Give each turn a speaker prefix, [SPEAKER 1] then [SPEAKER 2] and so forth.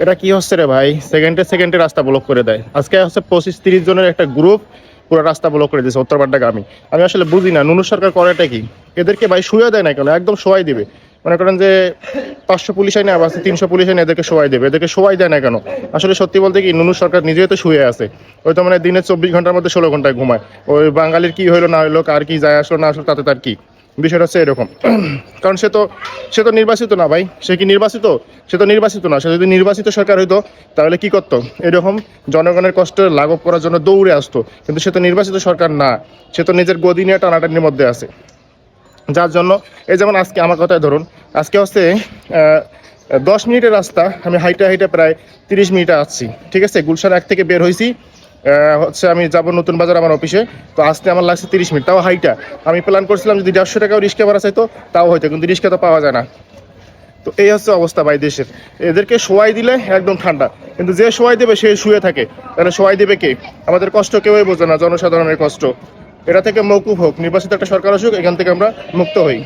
[SPEAKER 1] এটা কি হচ্ছে রে ভাই, সেকেন্ডে সেকেন্ডে রাস্তা ব্লক করে দেয়। আজকে হচ্ছে 25-30 জনের একটা গ্রুপ পুরো রাস্তা ব্লক করে দিয়েছে উত্তরপাড়াগামী। আমি আসলে বুঝি না নুনু সরকার করেটা কি, এদেরকে ভাই শুয়ে দেয় না কেন, একদম শোয়াই দিবে। মনে করেন যে 500 পুলিশ আইনে আবার 300 পুলিশ আইনে এদেরকে শোয়াই দেবে, এদেরকে শোয়াই দেয় না কেন? আসলে সত্যি বলতে কি নুনু সরকার নিজেই তো শুয়ে আছে। ওই তো মানে দিনে 24 ঘন্টার মধ্যে 16 ঘন্টায় ঘুমায়। ওই বাঙালির কি হইলো না হইলো, কার কি যায় আসলো না আসলো তাতে তার কি, বিষয়টা হচ্ছে এরকম। কারণ সে তো নির্বাচিত না ভাই। সে কি নির্বাচিত? সে তো নির্বাচিত না। সে যদি নির্বাচিত সরকার হইতো তাহলে কি করতো? এরকম জনগণের কষ্ট লাঘব করার জন্য দৌড়ে আসতো। কিন্তু সে তো নির্বাচিত সরকার না, সে তো নিজের গদি নিয়ে টানাটানির মধ্যে আছে। যার জন্য এই যেমন আজকে আমার কথায় ধরুন, আজকে হচ্ছে 10 মিনিটের রাস্তা, আমি হাইটা হাইটা প্রায় 30 মিনিটে আসছি। ঠিক আছে, গুলশান 1 থেকে বের হয়েছি, হচ্ছে আমি যাব নতুন বাজার আমার অফিসে। তো আসতে আমার লাগছে 30 মিনিট, তাও হাইটা। আমি প্ল্যান করছিলাম যদি 150 টাকাও রিক্সা ভাড়া চাইতো তাও হয়তো, কিন্তু রিক্সা তো পাওয়া যায় না। তো এই হচ্ছে অবস্থা ভাই দেশের। এদেরকে শোয়াই দিলে একদম ঠান্ডা, কিন্তু যে শোয়াই দেবে সে শুয়ে থাকে। তাহলে শোয়াই দেবে কে? আমাদের কষ্ট কেউই বোঝে না, জনসাধারণের কষ্ট। এটা থেকে মৌকুফ হোক, নির্বাচিত একটা সরকার আসুক, এখান থেকে আমরা মুক্ত হই।